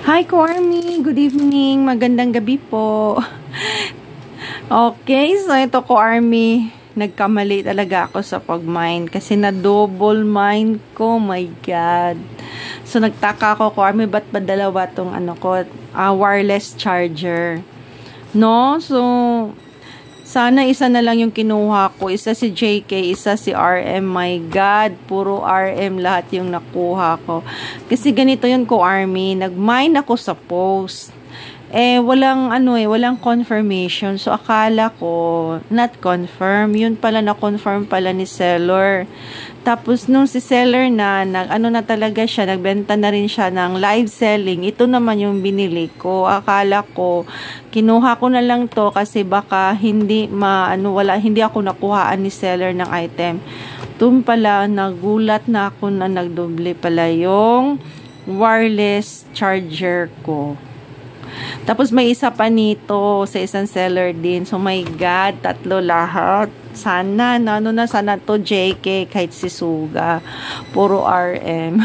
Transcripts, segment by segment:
Hi, Kuarmi! Good evening! Magandang gabi po! Okay, so ito Kuarmi. Nagkamali talaga ako sa pag-mine kasi na-double mine ko. My God! So, nagtaka ako, Kuarmi, ba't ba dalawa tong wireless charger? No? So, sana isa na lang yung kinuha ko. Isa si JK, isa si RM. My God, puro RM lahat yung nakuha ko. Kasi ganito yun ko, Army. Nag-mine ako sa post. Walang confirmation. So, akala ko, not confirm. Yun pala, na-confirm pala ni seller. Tapos, nung si seller talaga siya, nagbenta na rin siya ng live selling. Ito naman yung binili ko. Akala ko, kinuha ko na lang to kasi baka hindi ako nakuhaan ni seller ng item. Doon pala, nagulat na ako na nagdoble pala yung wireless charger ko. Tapos may isa pa nito sa isang seller din. So my God, tatlo lahat. Sana to JK kahit si Suga. Puro RM.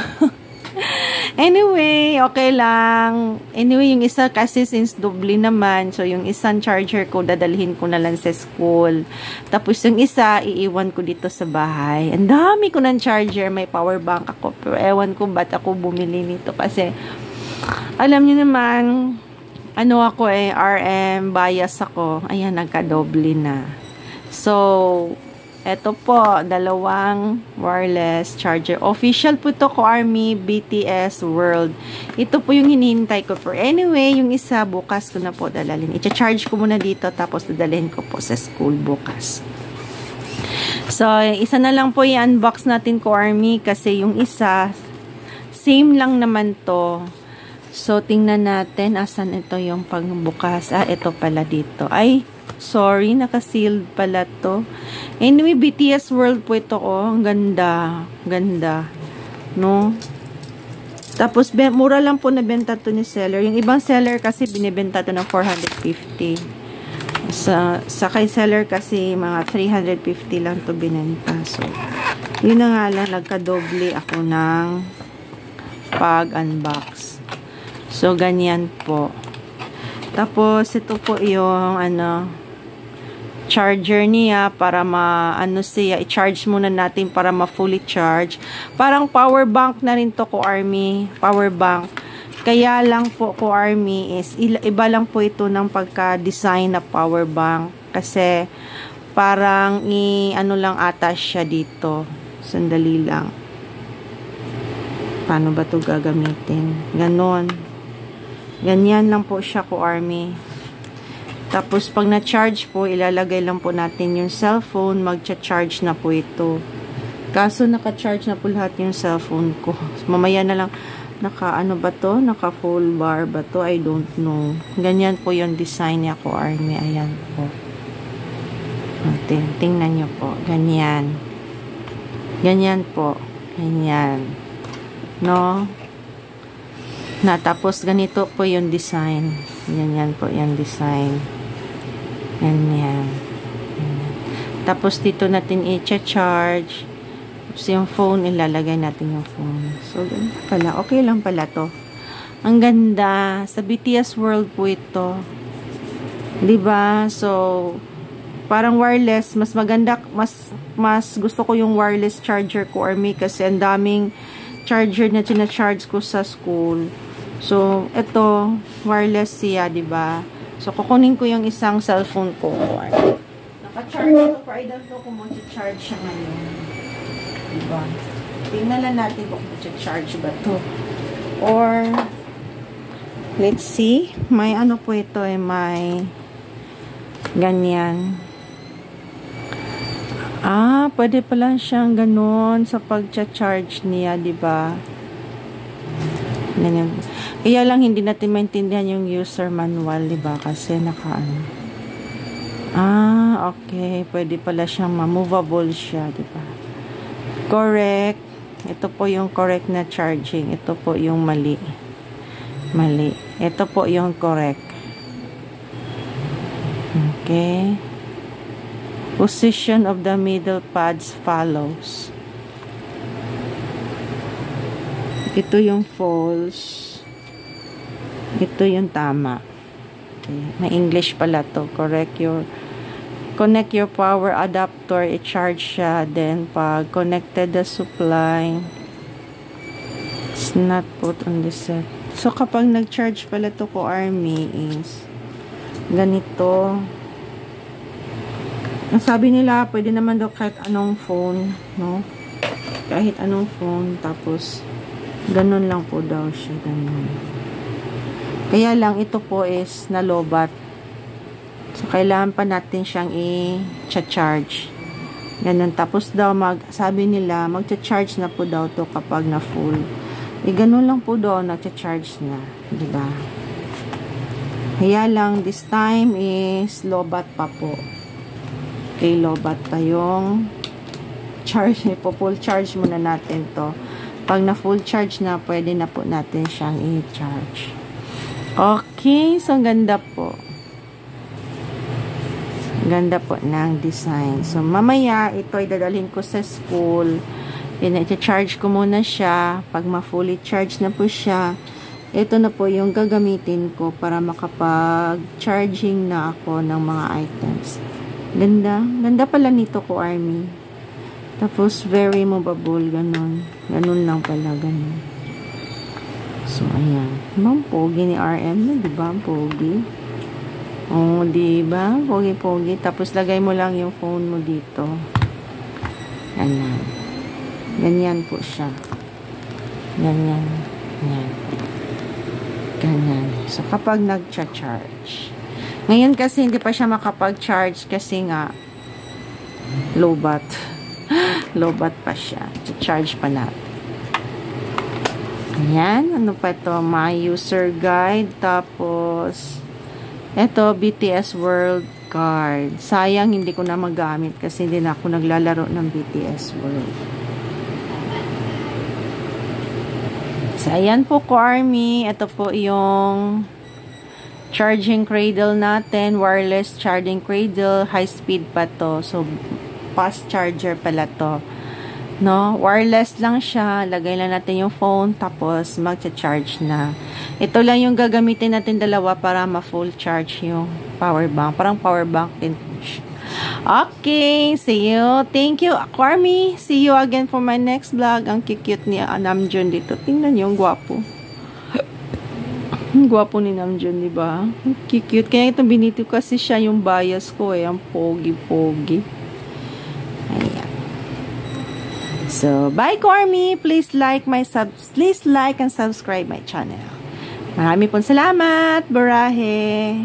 Anyway, okay lang. Anyway, yung isa kasi since doble naman, so yung isang charger ko dadalhin ko na lang sa school. Tapos yung isa iiwan ko dito sa bahay. Ang dami ko ng charger, may power bank ako. Pero ewan ko ba't ako bumili nito kasi alam niyo naman ako RM bias ako. Ayan, nagka-doble na. So, eto po, dalawang wireless charger. Official po to ko, Army BTS World. Ito po yung hinihintay ko. For anyway, yung isa, bukas ko na po dadalhin. I-charge ko muna dito, tapos dadalhin ko po sa school bukas. So, isa na lang po i-unbox natin ko, Army, kasi yung isa, same lang naman to. So, tingnan natin, asan ito yung pagbukas. Ito pala dito. Ay, sorry, naka-sealed pala to. Anyway, BTS World po ito, Ang ganda. Ganda. No? Tapos, mura lang po nabenta to ni seller. Yung ibang seller kasi, binibenta to ng 450. Sa kay seller kasi, mga 350 lang to binenta. So, yun na nga lang, nagka-doble ako ng pag-unbox. So, ganyan po. Tapos, ito po yung, charger niya para i-charge muna natin para ma-fully charge. Parang power bank na rin to ko, Army. Power bank. Kaya lang po ko, Army, is iba lang po ito ng pagka-design na power bank. Kasi, parang lang ata siya dito. Sandali lang. Paano ba ito gagamitin? Ganon. Ganyan lang po siya ko, Army. Tapos, pag na-charge po, ilalagay lang po natin yung cellphone. Magcha-charge na po ito. Kaso, naka-charge na po lahat yung cellphone ko. Mamaya na lang, naka full bar ba to? I don't know. Ganyan po yung design niya ko, Army. Ayan po. Tingnan nyo po. Ganyan. Ganyan po. Ganyan. No? Tapos ganito po yung design. Ganyan po yung design. Ganyan. Tapos dito natin i-charge. Tapos yung phone, ilalagay natin yung phone. So, ganito pala. Okay lang pala to. Ang ganda. Sa BTS World po ito. Diba? So, parang wireless. Mas maganda. Mas gusto ko yung wireless charger ko, Army, kasi ang daming charger na tina-charge ko sa school. So, ito, wireless siya, diba? So, kukunin ko yung isang cellphone ko. Naka-charge ito, pero I don't know kung mag-charge siya ngayon. Diba? Tingnan lang natin kung mag-charge ba ito. Or, let's see. May po ito may ganyan. Pwede pala siyang ganun sa pag-charge niya, diba? Ganyan. Kaya lang hindi natin maintindihan yung user manual, diba? Kasi okay. Pwede pala siyang movable siya, diba? Correct. Ito po yung correct na charging. Ito po yung mali. Mali. Ito po yung correct. Okay. Position of the middle pads follows. Ito yung false. Ito yung tama. Okay. May English pala to. Connect your power adapter, i-charge siya. Then, pag connected the supply, it's not put on the set. So, kapag nag-charge pala to ko Army is ganito. Ang sabi nila, pwede naman daw kahit anong phone, no? Kahit anong phone, tapos ganun lang po daw siya, ganun. Kaya lang, ito po is nalobat. So, kailangan pa natin siyang i-charge. Ganun. Tapos daw, sabi nila, mag-charge na po daw to kapag na full. Ganun lang po daw, nag-charge na. Diba? Kaya lang, this time is lobat pa po. Okay, lobat pa yung charge. Full charge muna natin to. Pag na full charge na, pwede na po natin siyang i-charge. Okay, so ganda po. Ganda po ng design. So, mamaya, ito ay dadalhin ko sa school. I-charge ko muna siya. Pag ma-fully charge na po siya, ito na po yung gagamitin ko para makapag-charging na ako ng mga items. Ganda. Ganda pala nito ko, Army. Tapos, very movable. Ganun. Ganun lang pala. Ganun. So, ayan. Ang pogi ni RM na, diba? Ang pogi. Oh, diba? Pogi-pogi. Tapos, lagay mo lang yung phone mo dito. Ganyan. Ganyan po siya. Ganyan. Ganyan. Ganyan. So, kapag nag-charge. Ngayon kasi, hindi pa siya makapag-charge kasi nga, low-bat. Low-bat pa siya. Charge pa natin. Ayan. Ano pa ito? My user guide. Tapos, ito, BTS World card. Sayang, hindi ko na magamit kasi hindi na ako naglalaro ng BTS World. So, ayan po ko, Army. Ito po yung charging cradle natin. Wireless charging cradle. High speed pa to. So, fast charger pala to. No? Wireless lang siya. Lagay lang natin yung phone. Tapos, mag-charge na. Ito lang yung gagamitin natin dalawa para ma-full charge yung power bank. Parang power bank din. Okay. See you. Thank you, Army. See you again for my next vlog. Ang cute ni Namjoon dito. Tingnan niyo, ang gwapo. Ang gwapo ni Namjoon, di ba? Cute. Kaya ito binito kasi siya yung bias ko eh. Ang pogi-pogi. Ayan. So, bye, Army. Please like and subscribe my channel. Marami pong salamat. Barahe.